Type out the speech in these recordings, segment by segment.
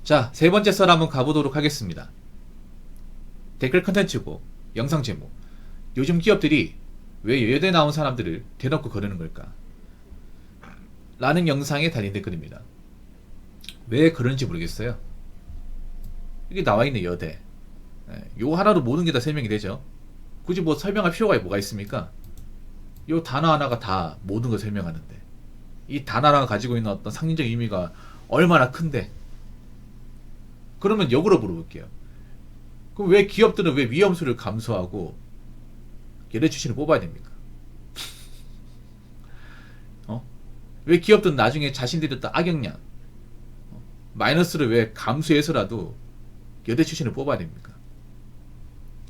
자, 세 번째 썰 한번 가보도록 하겠습니다. 댓글 컨텐츠고 영상 제목. 요즘 기업들이 왜 여대 나온 사람들을 대놓고 거르는 걸까? 라는 영상에 달린 댓글입니다. 왜 그런지 모르겠어요. 이게 나와있네, 여대. 요 하나로 모든 게 다 설명이 되죠. 굳이 뭐 설명할 필요가 뭐가 있습니까? 요 단어 하나가 다 모든 걸 설명하는데, 이 단어 하나가 가지고 있는 어떤 상징적 의미가 얼마나 큰데. 그러면 역으로 물어볼게요. 그럼 왜 기업들은 왜 위험수를 감수하고 여대 출신을 뽑아야 됩니까? 왜 기업들은 나중에 자신들이 어떤 악영향, 마이너스를 왜 감수해서라도 여대 출신을 뽑아야 됩니까?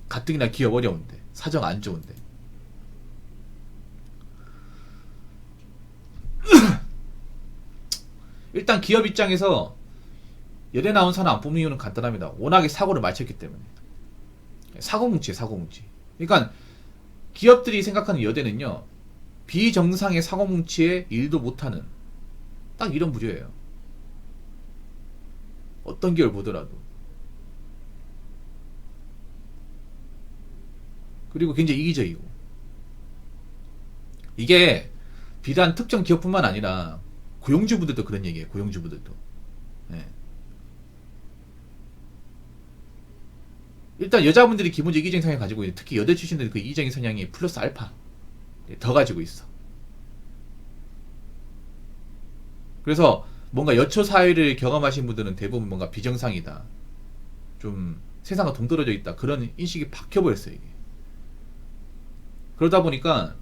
가뜩이나 기업 어려운데, 사정 안 좋은데. 일단 기업 입장에서 여대 나온 사람 안 뽑는 이유는 간단합니다. 워낙에 사고를 많이 쳤기 때문에. 사고뭉치예요, 사고뭉치. 그러니까 기업들이 생각하는 여대는요, 비정상의 사고뭉치에 일도 못하는 딱 이런 부류예요. 어떤 기업을 보더라도. 그리고 굉장히 이기적이고. 이게 비단 특정 기업뿐만 아니라 고용주분들도 그런 얘기예요. 고용주분들도. 네. 일단 여자분들이 기본적 이기적인 성향을 가지고 있는, 특히 여대 출신들은 그 이기적인 성향이 플러스 알파 더 가지고 있어. 그래서 뭔가 여초 사회를 경험하신 분들은 대부분 뭔가 비정상이다, 좀 세상과 동떨어져 있다, 그런 인식이 박혀버렸어요. 이게. 그러다 보니까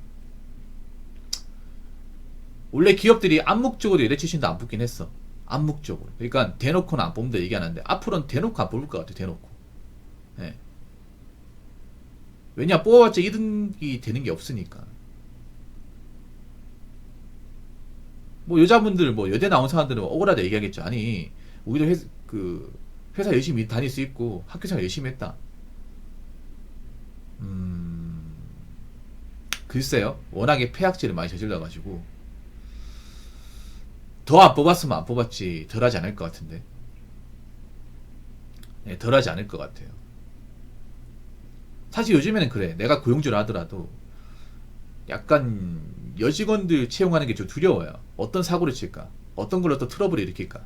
원래 기업들이 암묵적으로 여대 출신도 안 뽑긴 했어. 암묵적으로. 그러니까 대놓고는 안 뽑는다 얘기하는데 앞으로는 대놓고 안 뽑을 것 같아. 대놓고. 네. 왜냐, 뽑아봤자 이득이 되는 게 없으니까. 뭐 여자분들, 뭐 여대 나온 사람들은 억울하다 얘기하겠죠. 아니, 우리도 회사 열심히 다닐 수 있고 학교생활 열심히 했다. 글쎄요. 워낙에 폐악질을 많이 저질러가지고 더 안 뽑았으면 안 뽑았지 덜 하지 않을 것 같은데. 네, 덜 하지 않을 것 같아요. 사실 요즘에는 그래. 내가 고용주를 하더라도 약간 여직원들 채용하는 게 좀 두려워요. 어떤 사고를 칠까? 어떤 걸로 또 트러블을 일으킬까?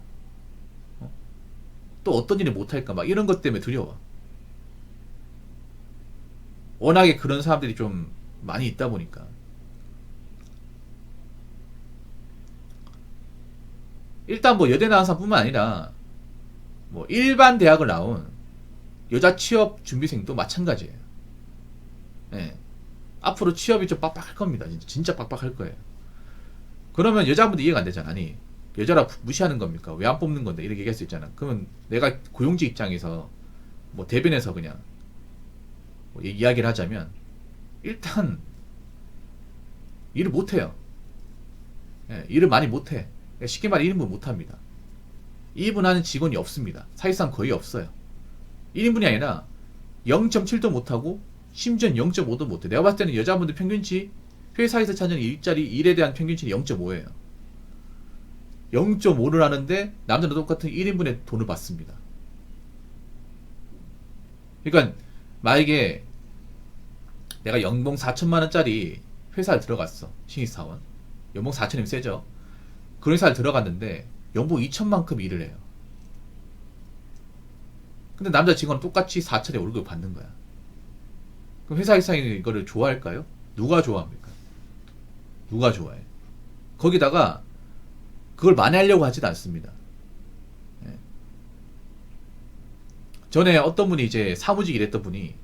또 어떤 일을 못할까? 막 이런 것 때문에 두려워. 워낙에 그런 사람들이 좀 많이 있다 보니까. 일단 뭐 여대 나온 사람뿐만 아니라 뭐 일반 대학을 나온 여자 취업 준비생도 마찬가지예요. 네. 앞으로 취업이 좀 빡빡할 겁니다. 진짜 빡빡할 거예요. 그러면 여자분들 이해가 안 되잖아. 아니, 여자라 무시하는 겁니까? 왜 안 뽑는 건데? 이렇게 얘기할 수 있잖아. 그러면 내가 고용주 입장에서 뭐 대변해서 그냥 뭐 이야기를 하자면, 일단 일을 못해요. 예, 일을 많이 못해. 쉽게 말해 1인분 못합니다. 1인분 하는 직원이 없습니다. 사실상 거의 없어요. 1인분이 아니라 0.7도 못하고 심지어 0.5도 못해. 내가 봤을 때는 여자분들 평균치, 회사에서 찾는 일자리 일에 대한 평균치는 0.5예요. 0.5를 하는데 남자도 똑같은 1인분의 돈을 받습니다. 그러니까 만약에 내가 연봉 4천만원짜리 회사를 들어갔어. 신입사원. 연봉 4천이면 세죠. 그런 회사를 들어갔는데 연봉 2천만큼 일을 해요. 근데 남자 직원은 똑같이 4천의 월급을 받는 거야. 그럼 회사 일상이 이거를 좋아할까요? 누가 좋아합니까? 누가 좋아해? 거기다가 그걸 만회하려고 하지도 않습니다. 예. 전에 어떤 분이 이제 사무직 일했던 분이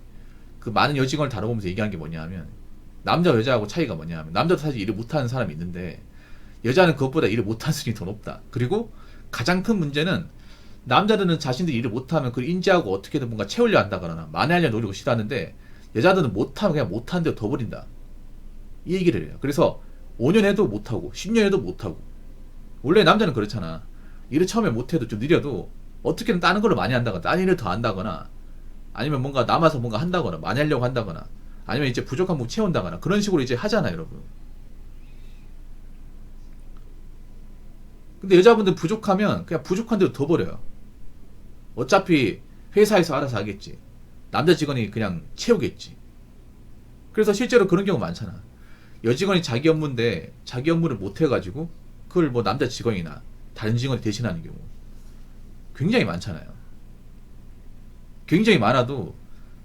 그 많은 여직원을 다뤄보면서 얘기한 게 뭐냐 하면, 남자와 여자하고 차이가 뭐냐 하면, 남자도 사실 일을 못하는 사람이 있는데 여자는 그것보다 일을 못하는 수준이 더 높다. 그리고 가장 큰 문제는 남자들은 자신들이 일을 못하면 그걸 인지하고 어떻게든 뭔가 채우려 한다거나 만회하려 노력을 시도하는데, 여자들은 못하면 그냥 못하는 대로 더 버린다. 이 얘기를 해요. 그래서 5년 해도 못하고 10년 해도 못하고. 원래 남자는 그렇잖아. 일을 처음에 못해도 좀 느려도 어떻게든 다른 걸로 많이 한다거나 다른 일을 더 한다거나, 아니면 뭔가 남아서 뭔가 한다거나 많이 하려고 한다거나, 아니면 이제 부족한 부분 채운다거나, 그런 식으로 이제 하잖아요, 여러분. 근데 여자분들 부족하면 그냥 부족한 대로 더 버려요. 어차피 회사에서 알아서 하겠지. 남자 직원이 그냥 채우겠지. 그래서 실제로 그런 경우 많잖아. 여직원이 자기 업무인데 자기 업무를 못 해가지고 그걸 뭐 남자 직원이나 다른 직원이 대신하는 경우 굉장히 많잖아요. 굉장히 많아도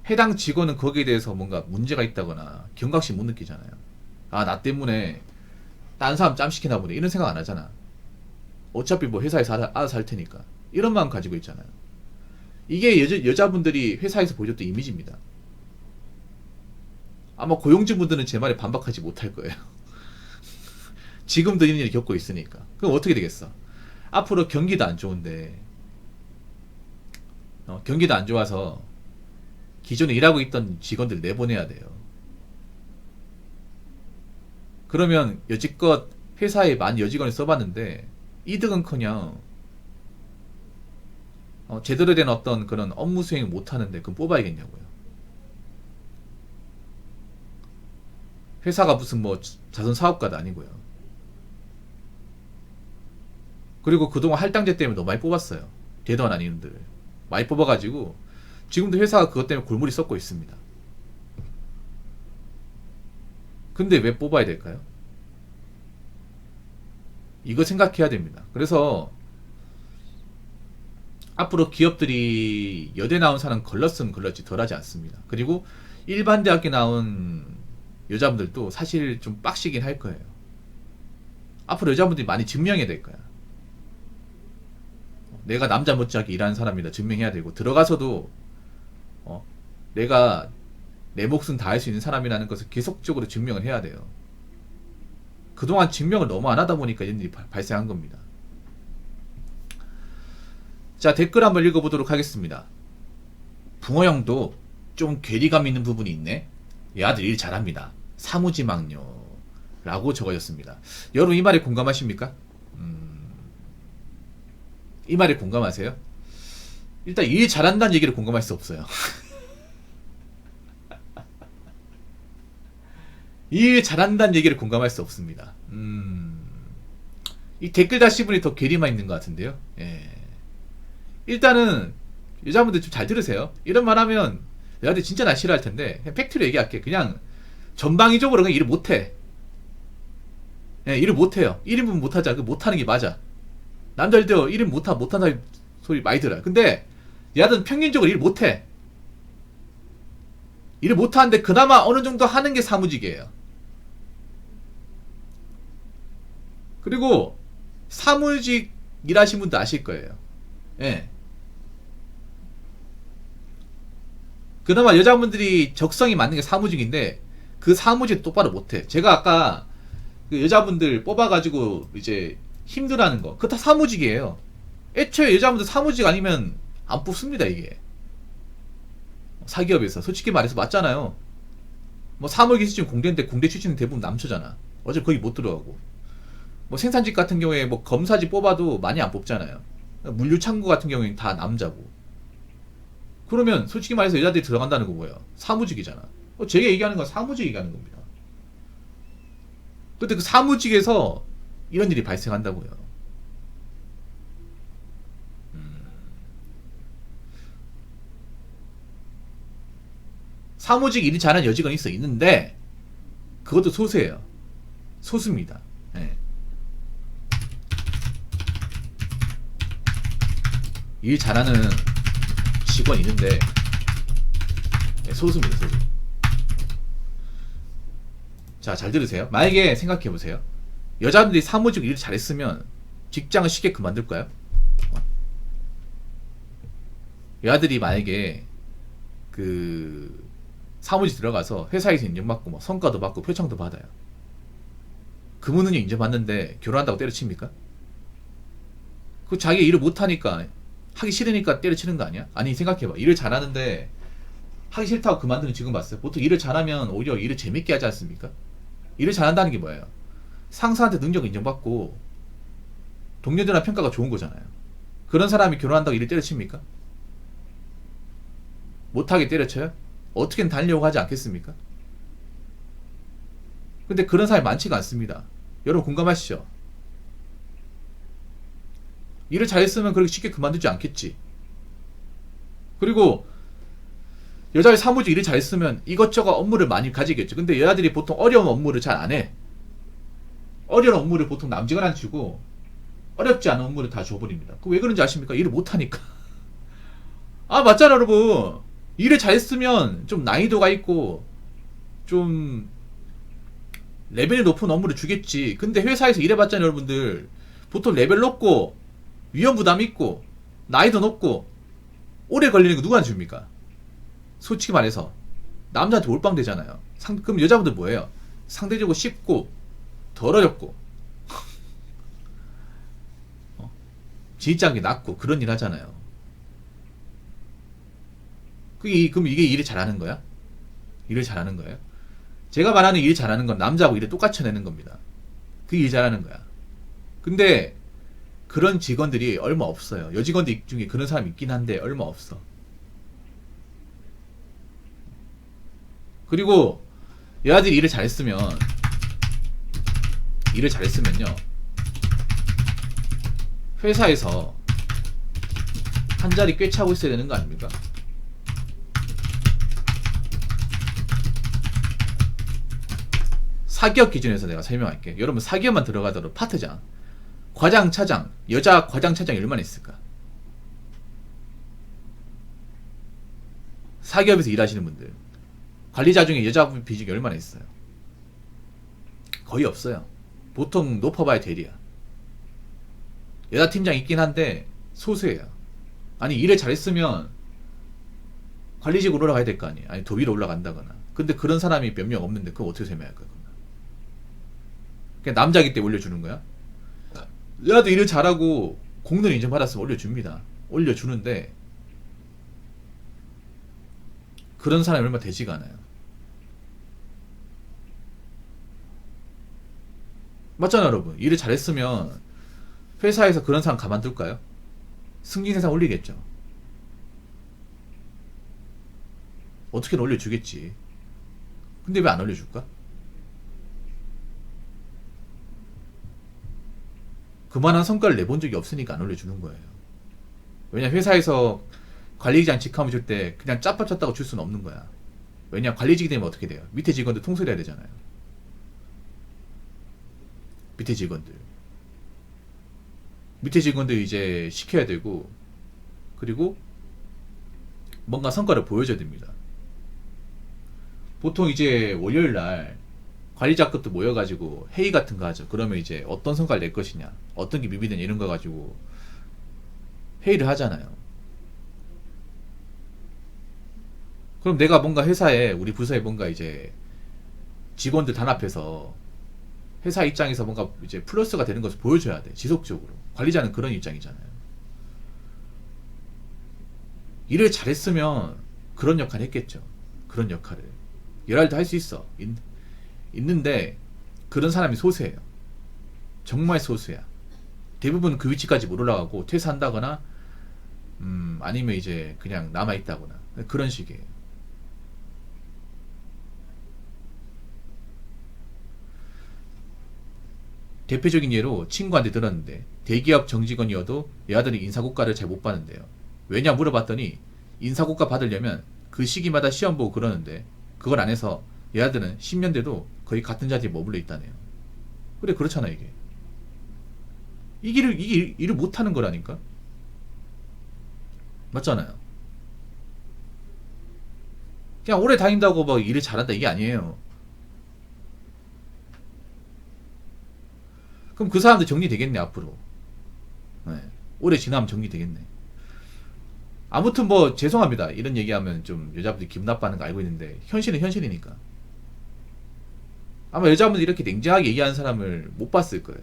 해당 직원은 거기에 대해서 뭔가 문제가 있다거나 경각심 못 느끼잖아요. 아, 나 때문에 딴 사람 짬시키나 보네, 이런 생각 안 하잖아. 어차피 뭐 회사에서 알아서 할 테니까, 이런 마음 가지고 있잖아요. 이게 여자분들이 회사에서 보여줬던 이미지입니다. 아마 고용주분들은 제 말에 반박하지 못할 거예요. 지금도 이런 일을 겪고 있으니까. 그럼 어떻게 되겠어? 앞으로 경기도 안 좋은데, 경기도 안 좋아서 기존에 일하고 있던 직원들 내보내야 돼요. 그러면 여지껏 회사에 많이 여직원을 써봤는데 이득은커녕 제대로 된 어떤 그런 업무 수행을 못하는데 그럼 뽑아야겠냐고요. 회사가 무슨 뭐 자선 사업가도 아니고요. 그리고 그동안 할당제 때문에 너무 많이 뽑았어요. 되도 안 하는 인들 많이 뽑아가지고 지금도 회사가 그것 때문에 골머리 썩고 있습니다. 근데 왜 뽑아야 될까요? 이거 생각해야 됩니다. 그래서 앞으로 기업들이 여대 나온 사람 걸렀으면 걸렀지 덜하지 않습니다. 그리고 일반 대학교 나온 여자분들도 사실 좀 빡시긴 할 거예요. 앞으로 여자분들이 많이 증명해야 될 거야. 내가 남자 못지않게 일하는 사람이다 증명해야 되고, 들어가서도 내가 내 몫은 다 할 수 있는 사람이라는 것을 계속적으로 증명을 해야 돼요. 그동안 증명을 너무 안 하다 보니까 이런 일이 발생한 겁니다. 자, 댓글 한번 읽어보도록 하겠습니다. 붕어형도 좀 괴리감 있는 부분이 있네. 얘아들 일 잘합니다. 사무지망요 라고 적어졌습니다. 여러분 이 말에 공감하십니까? 이 말에 공감하세요? 일단 일 잘한다는 얘기를 공감할 수 없어요. 일 잘한다는 얘기를 공감할 수 없습니다. 이 댓글 다신 분이 더 괴리만 있는 것 같은데요. 예. 일단은 여자분들 좀 잘 들으세요. 이런 말 하면 여자들 진짜 나 싫어할 텐데 그냥 팩트로 얘기할게. 그냥 전방위적으로 그냥 일을 못해. 예, 일을 못해요. 1인분 못하자. 그 못하는 게 맞아. 남자들도 1인 못한다 소리 많이 들어요. 근데 얘들은 평균적으로 일 못해. 일을 못하는데 그나마 어느 정도 하는 게 사무직이에요. 그리고 사무직 일하신 분도 아실 거예요. 예. 그나마 여자분들이 적성이 맞는 게 사무직인데 그 사무직 똑바로 못해. 제가 아까 그 여자분들 뽑아가지고 이제 힘들어하는 거, 그거 다 사무직이에요. 애초에 여자분들 사무직 아니면 안 뽑습니다. 이게 사기업에서 솔직히 말해서 맞잖아요. 뭐 사무직 출신 공대인데 공대 출신은 대부분 남초잖아. 어차피 거기 못 들어가고, 뭐 생산직 같은 경우에 뭐 검사직 뽑아도 많이 안 뽑잖아요. 물류창고 같은 경우에는 다 남자고. 그러면 솔직히 말해서 여자들이 들어간다는 거 뭐예요? 사무직이잖아. 제가 얘기하는 건 사무직 얘기하는 겁니다. 근데 그 사무직에서 이런 일이 발생한다고요. 사무직 일이 잘하는 여직원이 있는데 그것도 소수예요. 소수입니다. 네. 일 잘하는 직원이 있는데 네, 소수입니다. 소수. 자, 잘 들으세요. 만약에 생각해보세요. 여자분들이 사무직 일 잘했으면 직장을 쉽게 그만둘까요? 여자들이 만약에 그 사무직 들어가서 회사에서 인정받고 뭐 성과도 받고 표창도 받아요. 근무능력 인정받는데 결혼한다고 때려칩니까? 그 자기 일을 못하니까, 하기 싫으니까 때려치는 거 아니야? 아니, 생각해봐. 일을 잘하는데 하기 싫다고 그만두는 직원 봤어요? 보통 일을 잘하면 오히려 일을 재밌게 하지 않습니까? 일을 잘한다는 게 뭐예요? 상사한테 능력 인정받고 동료들한테 평가가 좋은 거잖아요. 그런 사람이 결혼한다고 일을 때려칩니까? 못하게 때려쳐요? 어떻게든 달려고 하지 않겠습니까? 근데 그런 사람이 많지가 않습니다. 여러분 공감하시죠? 일을 잘했으면 그렇게 쉽게 그만두지 않겠지. 그리고 여자의 사무직 일을 잘했으면 이것저것 업무를 많이 가지겠죠. 근데 여자들이 보통 어려운 업무를 잘 안 해. 어려운 업무를 보통 남직원한테 주고 어렵지 않은 업무를 다 줘버립니다. 그 왜 그런지 아십니까? 일을 못하니까. 아 맞잖아 여러분. 일을 잘했으면 좀 난이도가 있고 좀 레벨이 높은 업무를 주겠지. 근데 회사에서 일해봤잖아요 여러분들. 보통 레벨 높고 위험 부담 있고 나이도 높고 오래 걸리는 거 누구한테 줍니까? 솔직히 말해서 남자한테 몰빵 되잖아요. 그럼 여자분들 뭐예요? 상대적으로 쉽고 덜 어렵고 진입장이 낮고 그런 일 하잖아요. 그럼 이게 일을 잘하는 거야? 일을 잘하는 거예요? 제가 말하는 일 잘하는 건 남자하고 일을 똑같이 해내는 겁니다. 그게 일 잘하는 거야. 근데 그런 직원들이 얼마 없어요. 여직원들 중에 그런 사람 있긴 한데 얼마 없어. 그리고 여자들이 일을 잘했으면요 회사에서 한 자리 꽤 차고 있어야 되는 거 아닙니까? 사기업 기준에서 내가 설명할게. 여러분 사기업만 들어가더라도 파트장, 과장, 차장, 여자 과장, 차장이 얼마나 있을까? 사기업에서 일하시는 분들 관리자 중에 여자 비중이 얼마나 있어요? 거의 없어요. 보통 높아봐야 대리야. 여자 팀장 있긴 한데 소수예요. 아니 일을 잘했으면 관리직으로 올라가야 될 거 아니에요. 아니 더 위로 올라간다거나. 근데 그런 사람이 몇 명 없는데 그거 어떻게 설명할 거야? 그냥 남자기 때문에 올려주는 거야? 여자도 일을 잘하고 공로를 인정받았으면 올려줍니다. 올려주는데 그런 사람이 얼마 되지가 않아요. 맞잖아 여러분. 일을 잘했으면 회사에서 그런 사람 가만둘까요? 승진회사 올리겠죠. 어떻게든 올려주겠지. 근데 왜 안 올려줄까? 그만한 성과를 내본 적이 없으니까 안 올려주는 거예요. 왜냐 회사에서 관리직장 직함을 줄 때 그냥 짜파쳤다고 줄 수는 없는 거야. 왜냐 관리직이 되면 어떻게 돼요? 밑에 직원들 통솔해야 되잖아요. 밑에 직원들 이제 시켜야 되고 그리고 뭔가 성과를 보여줘야 됩니다. 보통 이제 월요일날 관리자급도 모여가지고 회의 같은 거 하죠. 그러면 이제 어떤 성과를 낼 것이냐, 어떤 게 미비되냐 이런 거 가지고 회의를 하잖아요. 그럼 내가 뭔가 회사에 우리 부서에 뭔가 이제 직원들 단합해서 회사 입장에서 뭔가 이제 플러스가 되는 것을 보여줘야 돼. 지속적으로. 관리자는 그런 입장이잖아요. 일을 잘했으면 그런 역할을 했겠죠. 그런 역할을. 열알도 할 수 있어. 있는데 그런 사람이 소수예요. 정말 소수야. 대부분 그 위치까지 못 올라가고 퇴사한다거나 아니면 이제 그냥 남아있다거나 그런 식이에요. 대표적인 예로 친구한테 들었는데 대기업 정직원이어도 여자들이 인사고과를 잘 못 받는데요. 왜냐 물어봤더니 인사고과 받으려면 그 시기마다 시험 보고 그러는데 그걸 안 해서 여자들은 10년 돼도 거의 같은 자리에 머물러 있다네요. 그래 그렇잖아 이게. 이게 일을 못하는 거라니까. 맞잖아요. 그냥 오래 다닌다고 막 일을 잘한다 이게 아니에요. 그럼 그 사람들 정리되겠네 앞으로. 네. 오래 지나면 정리되겠네. 아무튼 뭐 죄송합니다. 이런 얘기하면 좀 여자분들이 기분 나빠하는 거 알고 있는데 현실은 현실이니까. 아마 여자분들이 이렇게 냉정하게 얘기하는 사람을 못 봤을 거예요.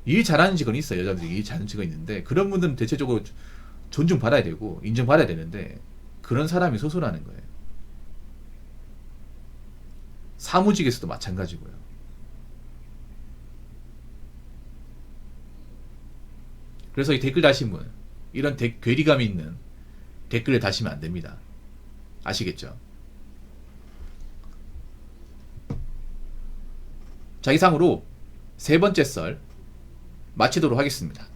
일 잘하는 직원이 있어요. 여자분들이 일 잘하는 직원이 있는데 그런 분들은 대체적으로 존중받아야 되고 인정받아야 되는데 그런 사람이 소수라는 거예요. 사무직에서도 마찬가지고요. 그래서 이 댓글 다신 분 이런 괴리감이 있는 댓글을 다시면 안 됩니다. 아시겠죠? 자 이상으로 세 번째 썰 마치도록 하겠습니다.